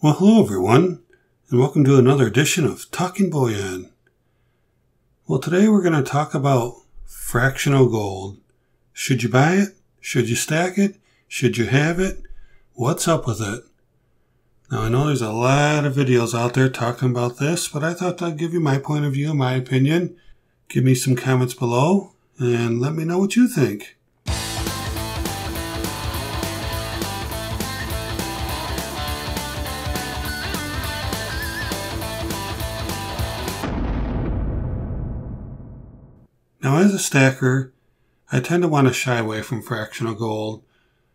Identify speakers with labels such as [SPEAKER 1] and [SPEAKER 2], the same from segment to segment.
[SPEAKER 1] Well, hello everyone, and welcome to another edition of Talking Bullion. Well, today we're going to talk about fractional gold. Should you buy it? Should you stack it? Should you have it? What's up with it? Now, I know there's a lot of videos out there talking about this, but I thought I'd give you my point of view, my opinion. Give me some comments below, and let me know what you think. Now, as a stacker, I tend to want to shy away from fractional gold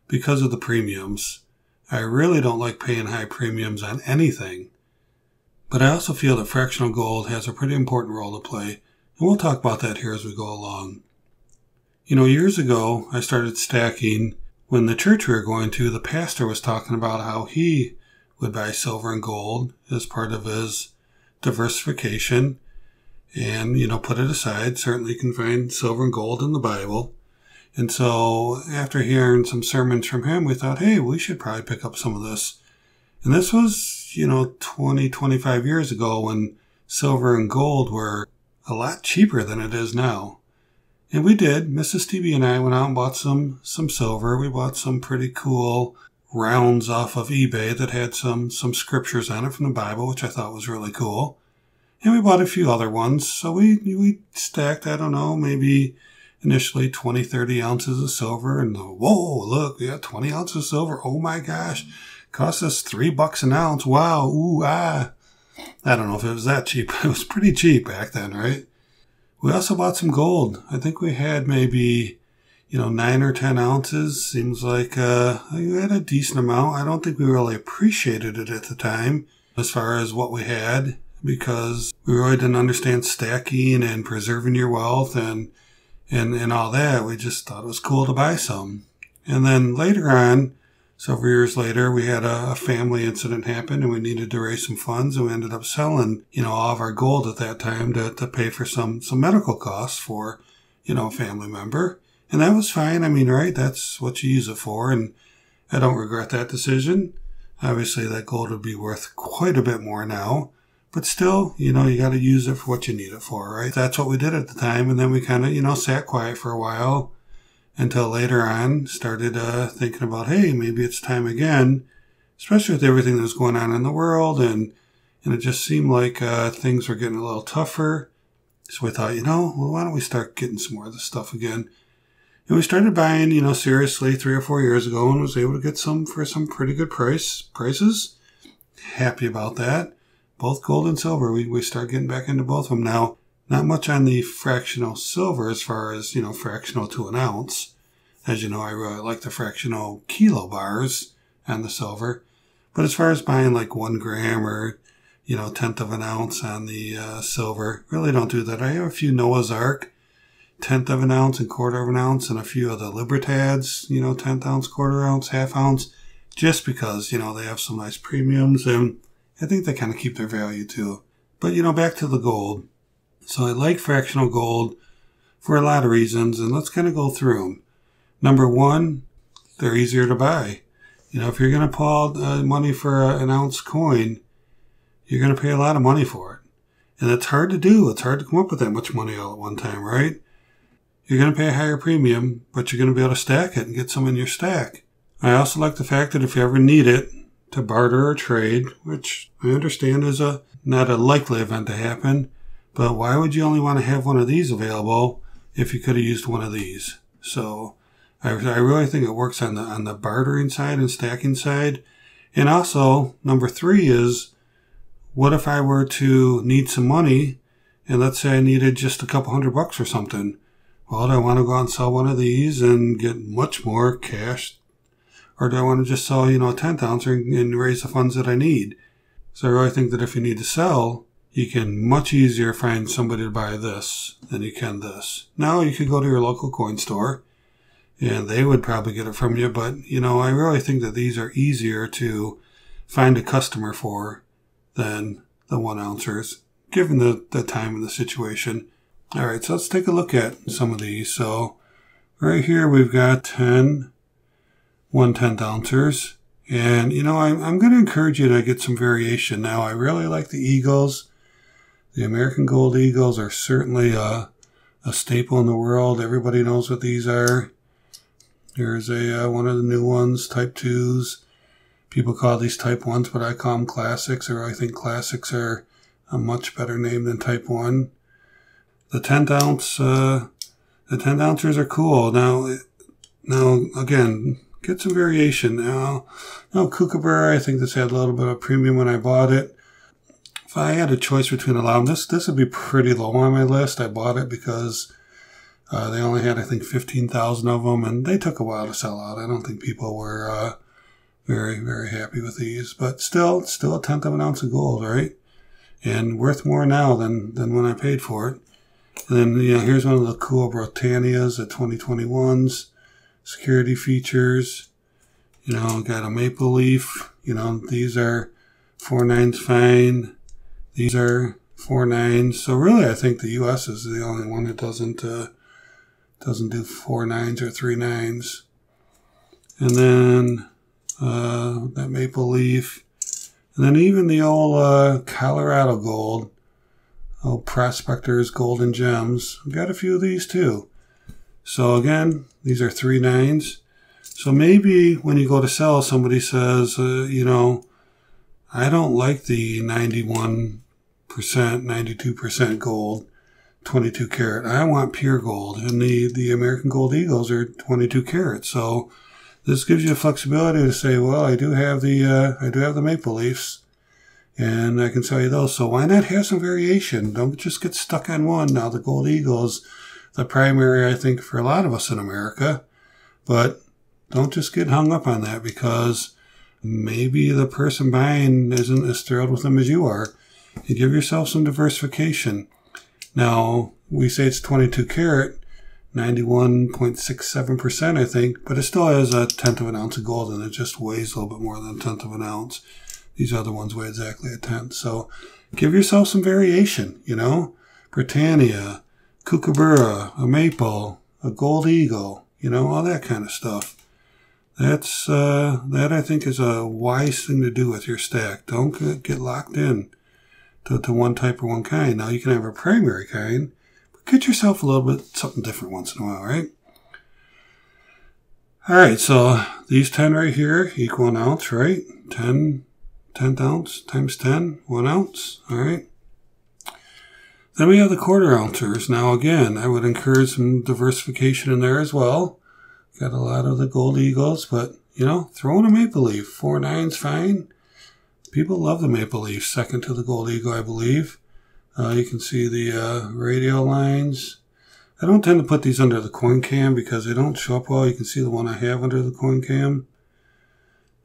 [SPEAKER 1] because of the premiums. I really don't like paying high premiums on anything. But I also feel that fractional gold has a pretty important role to play, and we'll talk about that here as we go along. You know, years ago, I started stacking when the church we were going to, the pastor was talking about how he would buy silver and gold as part of his diversification. And, put it aside. Certainly you can find silver and gold in the Bible. And so after hearing some sermons from him, we thought, hey, we should probably pick up some of this. And this was, 20, 25 years ago when silver and gold were a lot cheaper than it is now. And we did. Mrs. TB and I went out and bought some silver. We bought some pretty cool rounds off of eBay that had some scriptures on it from the Bible, which I thought was really cool. And we bought a few other ones. So we stacked, I don't know, maybe initially 20, 30 ounces of silver. And whoa, look, we got 20 ounces of silver. Oh my gosh. Cost us $3 an ounce. Wow. Ooh, ah. I don't know if it was that cheap. It was pretty cheap back then, right? We also bought some gold. I think we had maybe, 9 or 10 ounces. Seems like we had a decent amount. I don't think we really appreciated it at the time as far as what we had, because we really didn't understand stacking and preserving your wealth and all that. We just thought it was cool to buy some. And then later on, several years later, we had a family incident happen and we needed to raise some funds, and we ended up selling, all of our gold at that time to pay for some medical costs for, a family member. And that was fine. I mean, right? That's what you use it for. And I don't regret that decision. Obviously, that gold would be worth quite a bit more now. But still, you got to use it for what you need it for, right? That's what we did at the time. And then we kind of, sat quiet for a while until later on started thinking about, hey, maybe it's time again, especially with everything that was going on in the world. And it just seemed like things were getting a little tougher. So we thought, well, why don't we start getting some more of this stuff again? And we started buying, seriously 3 or 4 years ago, and was able to get some for some pretty good prices. Happy about that. Both gold and silver, we start getting back into both of them now. Not much on the fractional silver as far as, fractional to an ounce. As you know, I really like the fractional kilo bars on the silver. But as far as buying like 1 gram or, 1/10 of an ounce on the silver, really don't do that. I have a few Noah's Ark, 1/10 of an ounce and 1/4 of an ounce, and a few of the Libertads, 1/10 ounce, 1/4 ounce, 1/2 ounce, just because, they have some nice premiums, and I think they kind of keep their value too. But, back to the gold. So I like fractional gold for a lot of reasons, and let's kind of go through them. Number one, they're easier to buy. If you're going to pull out money for an ounce coin, you're going to pay a lot of money for it. And it's hard to do. It's hard to come up with that much money all at one time, right? You're going to pay a higher premium, but you're going to be able to stack it and get some in your stack. I also like the fact that if you ever need it to barter or trade, which I understand is not a likely event to happen, but why would you only want to have one of these available if you could have used one of these? So I really think it works on the bartering side and stacking side. And also, number 3 is, what if I were to need some money, and let's say I needed just a couple $100 or something? Well, do I want to go out and sell one of these and get much more cash? Or do I want to just sell, a 1/10 ounce and raise the funds that I need? So I really think that if you need to sell, you can much easier find somebody to buy this than you can this. Now you could go to your local coin store and they would probably get it from you. But, I really think that these are easier to find a customer for than the 1-ouncers, given the time and the situation. All right, so let's take a look at some of these. So right here we've got 10 1/10 ouncers, And, you know, I'm going to encourage you to get some variation. Now, I really like the Eagles. The American Gold Eagles are certainly a staple in the world. Everybody knows what these are. Here's one of the new ones, Type 2s. People call these Type 1s, but I call them Classics, or I think Classics are a much better name than Type 1. The 10th ounce, the 10th ouncers are cool. Now again, get some variation. Now, Kookaburra, I think this had a little bit of premium when I bought it. If I had a choice between a lot of them, this would be pretty low on my list. I bought it because they only had, I think, 15,000 of them, and they took a while to sell out. I don't think people were very, very happy with these, but still a tenth of an ounce of gold, right? And worth more now than when I paid for it. And then, you know, here's one of the cool Britannias, the 2021s. Security features. You know, got a maple leaf. You know, these are 4.9s fine. These are 4.9s. So really, I think the U.S. is the only one that doesn't do 4.9s or 3.9s. And then that maple leaf. And then even the old Colorado gold. Old Prospectors Gold and Gems. We've got a few of these too. So again, these are 3.9s. So maybe when you go to sell, somebody says, you know, I don't like the 91%, 92% gold, 22 karat. I want pure gold. And the American Gold Eagles are 22 karat. So this gives you a flexibility to say, well, I do have the maple leafs. And I can sell you those. So why not have some variation? Don't just get stuck on one. Now, the Gold Eagle's the primary, I think, for a lot of us in America. But don't just get hung up on that, because maybe the person buying isn't as thrilled with them as you are. You give yourself some diversification. Now, we say it's 22 karat, 91.67%, I think, but it still has a tenth of an ounce of gold, and it just weighs a little bit more than a tenth of an ounce. These other ones weigh exactly a tenth. So give yourself some variation, you know. Britannia, Kookaburra, a maple, a gold eagle, you know, all that kind of stuff. That I think is a wise thing to do with your stack. Don't get locked in to one type or one kind. Now, you can have a primary kind, but get yourself a little bit something different once in a while, right? All right, so these 10 right here equal an ounce, right? 10th ounce times 10, 1 ounce, all right? Then we have the QuarterOuncers. Now, again, I would encourage some diversification in there as well. Got a lot of the Gold Eagles, but, you know, throw in a maple leaf. 4.9's fine. People love the maple leaf, second to the Gold Eagle, I believe. You can see the radial lines. I don't tend to put these under the coin cam because they don't show up well. You can see the one I have under the coin cam.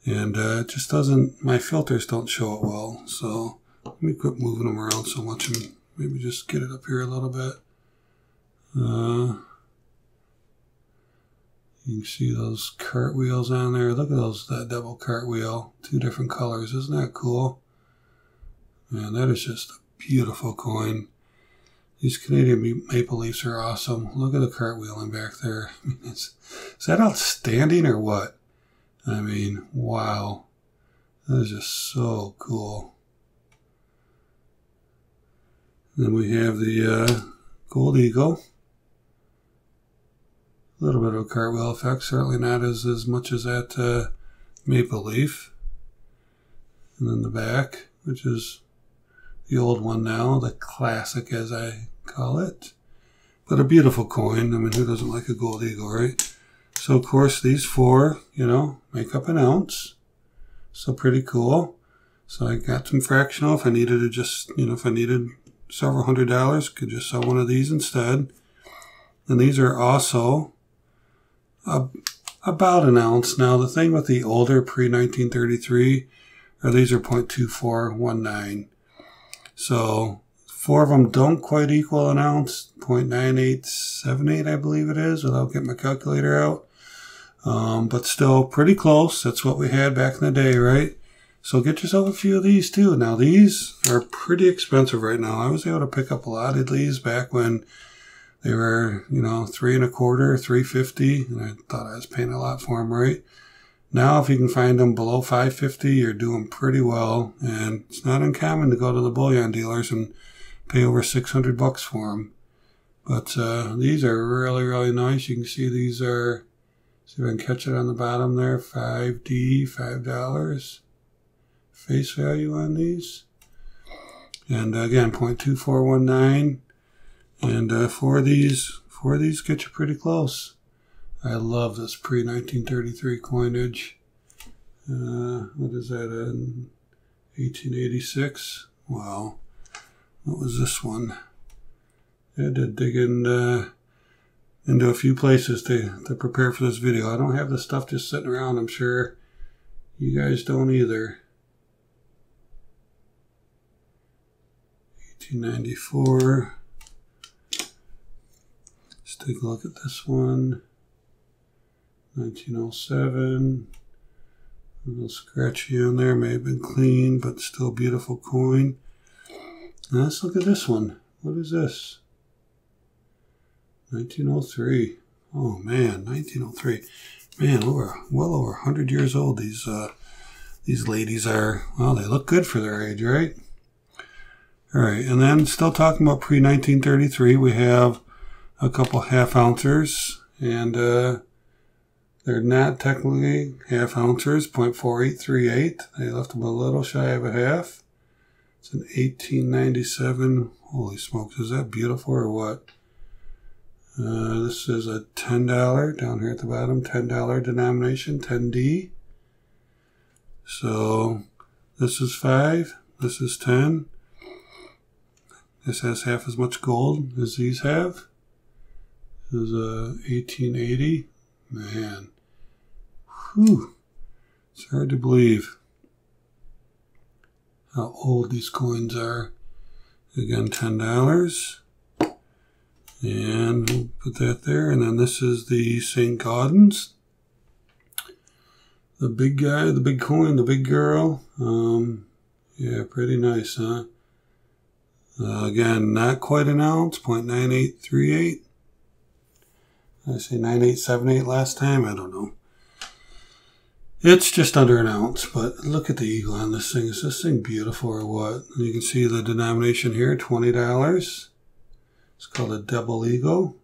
[SPEAKER 1] And it just doesn't, my filters don't show it well. So let me quit moving them around so much and maybe just get it up here a little bit. You can see those cartwheels on there. Look at that double cartwheel. 2 different colors. Isn't that cool? Man, that is just a beautiful coin. These Canadian maple leafs are awesome. Look at the cartwheeling back there. I mean, is that outstanding or what? I mean, wow. That is just so cool. Then we have the Gold Eagle. A little bit of a cartwheel effect, certainly not as much as that maple leaf. And then the back, which is the old one now, the classic as I call it. But a beautiful coin. I mean, who doesn't like a Gold Eagle, right? So, of course, these 4, you know, make up an ounce. So pretty cool. So I got some fractional. If I needed to just, you know, if I needed several $100s, could just sell one of these instead. And these are also about an ounce. Now, the thing with the older pre-1933 are these are 0.2419. So 4 of them don't quite equal an ounce. 0.9878, I believe it is, without getting my calculator out. But still pretty close. That's what we had back in the day, right? So get yourself a few of these too. Now, these are pretty expensive right now. I was able to pick up a lot of these back when they were, you know, $3 1/4, $3.50, and I thought I was paying a lot for them, right? Now, if you can find them below $5.50, you're doing pretty well. And it's not uncommon to go to the bullion dealers and pay over $600 for them. But these are really, really nice. You can see these are, see if I can catch it on the bottom there, 5D, $5 face value on these. And again, 0.2419. And for these get you pretty close. I love this pre-1933 coinage. What is that, 1886? Wow. What was this one? I had to dig into a few places to prepare for this video. I don't have this stuff just sitting around. I'm sure you guys don't either. 1894. Let's take a look at this one. 1907. A little scratchy on there. May have been clean, but still beautiful coin. Now let's look at this one. What is this? 1903. Oh man, 1903. Man, well over 100 years old. These ladies are, well, they look good for their age, right? All right, and then still talking about pre-1933, we have a couple half-ouncers, and they're not technically half-ouncers, 0.4838. They left them a little shy of a half. It's an 1897. Holy smokes, is that beautiful or what? This is a $10 down here at the bottom, $10 denomination, 10D. So this is 5, this is 10. This has half as much gold as these have. This is a 1880. Man, whew, it's hard to believe how old these coins are. Again, $10. And we'll put that there. And then this is the St. Gaudens. The big guy, the big coin, the big girl. Yeah, pretty nice, huh? Again, not quite an ounce, 0.9838. Did I say 9878 last time? I don't know. It's just under an ounce, but look at the eagle on this thing. Is this thing beautiful or what? And you can see the denomination here, $20. It's called a double eagle.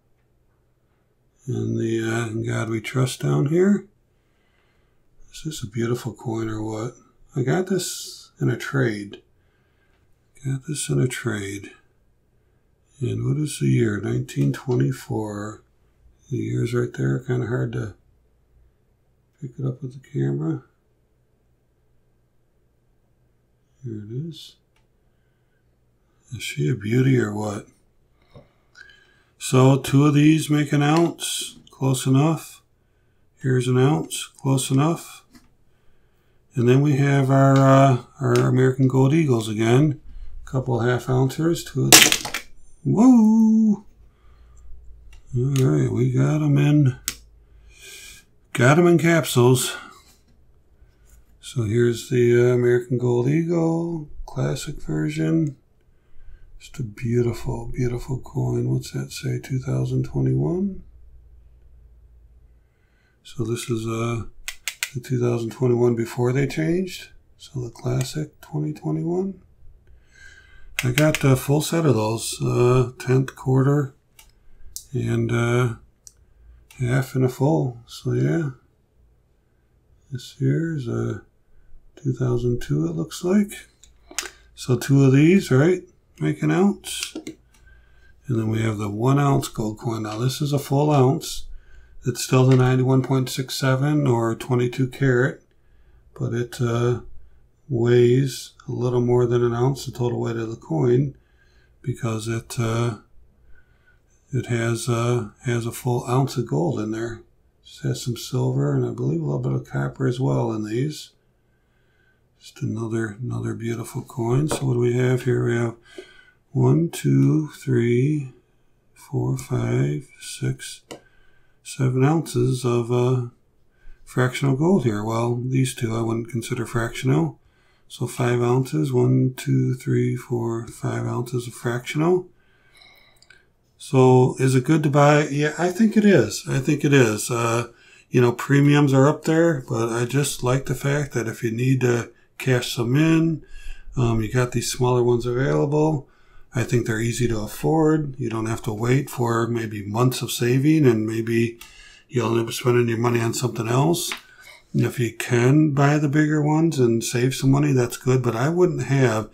[SPEAKER 1] And the In God We Trust down here. Is this a beautiful coin or what? I got this in a trade. And what is the year? 1924. The year's right there. Kind of hard to pick it up with the camera. Here it is. Is she a beauty or what? So 2 of these make an ounce. Close enough. Here's an ounce. Close enough. And then we have our American Gold Eagles again. Couple half-ouncers. 2 of them. Whoa! Alright, we got them in capsules. So here's the American Gold Eagle, classic version. Just a beautiful, beautiful coin. What's that say? 2021? So this is the 2021 before they changed. So the classic 2021. I got a full set of those, 10th, quarter, and half and a full. So yeah, this here is a 2002 it looks like. So 2 of these, right, make an ounce. And then we have the 1 ounce gold coin. Now this is a full ounce. It's still the 91.67 or 22 karat, but it weighs a little more than an ounce, the total weight of the coin, because it has a full ounce of gold in there. It has some silver and I believe a little bit of copper as well in these. Just another beautiful coin. So what do we have here? We have 1, 2, 3, 4, 5, 6, 7 ounces of fractional gold here. Well, these 2 I wouldn't consider fractional. So 5 ounces, 1, 2, 3, 4, 5 ounces of fractional. So is it good to buy? Yeah, I think it is. premiums are up there, but I just like the fact that if you need to cash some in, you got these smaller ones available. I think they're easy to afford. You don't have to wait for maybe months of saving, and maybe you'll end up spending your money on something else. If you can buy the bigger ones and save some money, that's good. But I wouldn't have,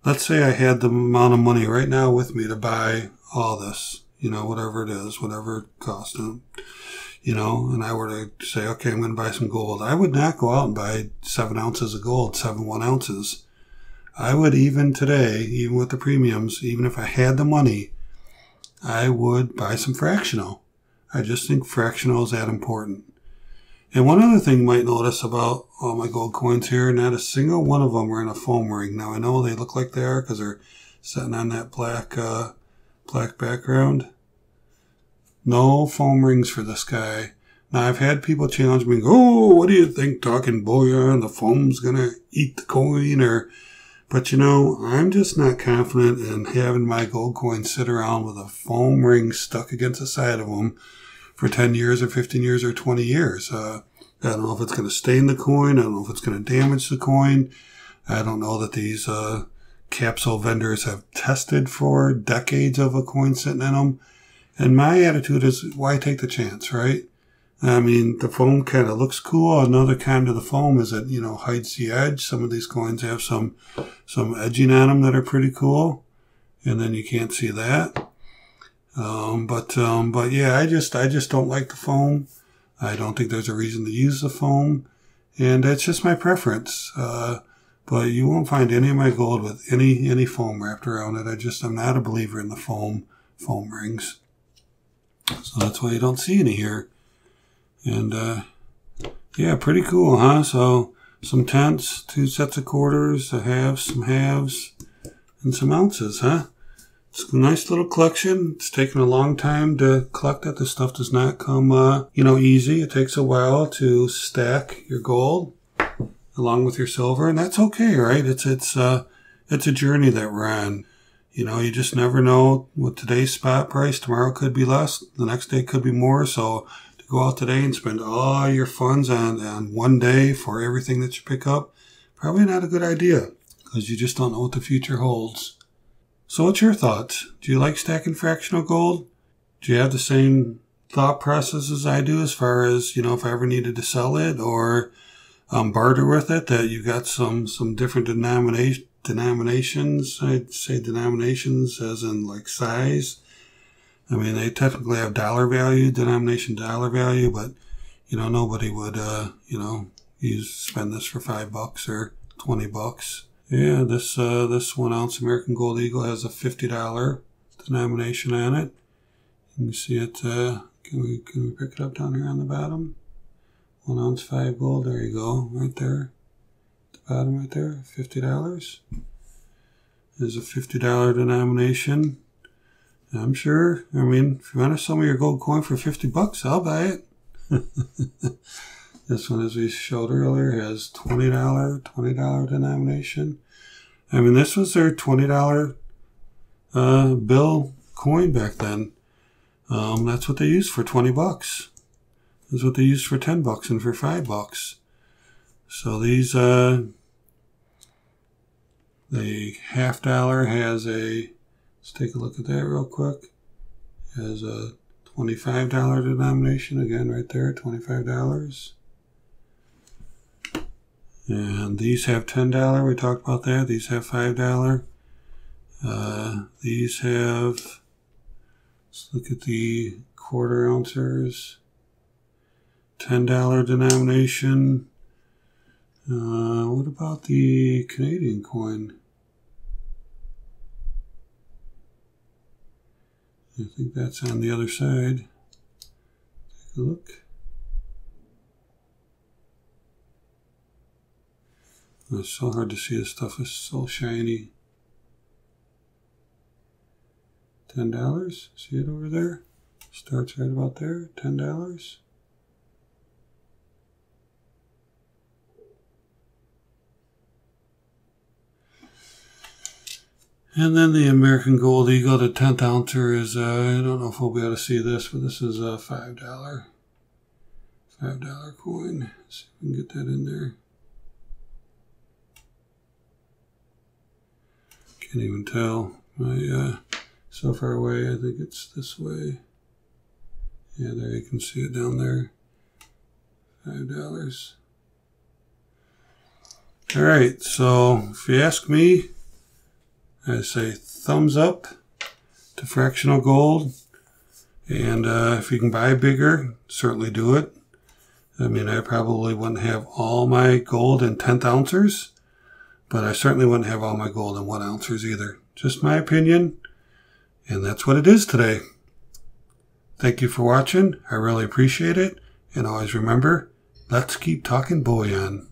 [SPEAKER 1] let's say I had the amount of money right now with me to buy all this, whatever it is, whatever it costs, and I were to say, okay, I'm going to buy some gold. I would not go out and buy 7 ounces of gold, 7 1 ounces. I would even today, even with the premiums, even if I had the money, I would buy some fractional. I just think fractional is that important. And one other thing you might notice about all my gold coins here, not a single one of them are in a foam ring. Now, I know they look like they are because they're sitting on that black background. No foam rings for this guy. Now, I've had people challenge me, what do you think, talking bullion, the foam's going to eat the coin? But I'm just not confident in having my gold coins sit around with a foam ring stuck against the side of them for 10 years or 15 years or 20 years. I don't know if it's going to stain the coin. I don't know if it's going to damage the coin. I don't know that these capsule vendors have tested for decades of a coin sitting in them. And my attitude is, why take the chance, right? I mean, the foam kind of looks cool. Another kind of the foam is that, hides the edge. Some of these coins have some edging on them that are pretty cool. And then you can't see that. But yeah, I just don't like the foam. I don't think there's a reason to use the foam. And that's just my preference. But you won't find any of my gold with any foam wrapped around it. I'm not a believer in the foam rings. So that's why you don't see any here. And, yeah, pretty cool, huh? So some tenths, 2 sets of quarters, a halves, some halves, and some ounces, huh? It's a nice little collection. It's taken a long time to collect it. This stuff does not come, easy. It takes a while to stack your gold along with your silver, and that's okay, right? It's a journey that we're on. You just never know what today's spot price. Tomorrow could be less. The next day could be more. So to go out today and spend all your funds on one day for everything that you pick up, probably not a good idea because you just don't know what the future holds. So what's your thoughts? Do you like stacking fractional gold? Do you have the same thought process as I do as far as, if I ever needed to sell it or barter with it, that you've got some different denominations? I'd say denominations as in like size. I mean, they technically have dollar value, denomination dollar value, but, nobody would, spend this for $5 or $20. Yeah, this 1 ounce American Gold Eagle has a $50 denomination on it. You can see it, can we pick it up down here on the bottom? 1 ounce 5 gold, there you go, right there. The bottom right there, $50. There's a $50 denomination. I'm sure, if you want to sell me your gold coin for $50, I'll buy it. This one, as we showed earlier, has $20 denomination. This was their $20 bill coin back then. That's what they used for $20. That's what they used for $10 and for $5. So these, the $50 has let's take a look at that real quick. Has a $25 denomination, again right there, $25. And these have $10, we talked about that. These have $5. These have, let's look at the QuarterOuncers, $10 denomination. What about the Canadian coin? I think that's on the other side. Take a look. It's so hard to see. This stuff is so shiny. $10. See it over there? Starts right about there. $10. And then the American Gold Eagle, the 10th ouncer is, I don't know if we'll be able to see this, but this is a $5 $5 coin. Let's see if we can get that in there. Can't even tell. My so far away, I think it's this way. Yeah, there you can see it down there. $5. All right, so if you ask me, I say thumbs up to fractional gold. And if you can buy bigger, certainly do it. I mean, I probably wouldn't have all my gold in 10th ounces, but I certainly wouldn't have all my gold in 1 ounces either. Just my opinion, and that's what it is today. Thank you for watching. I really appreciate it. And always remember, let's keep talking bullion.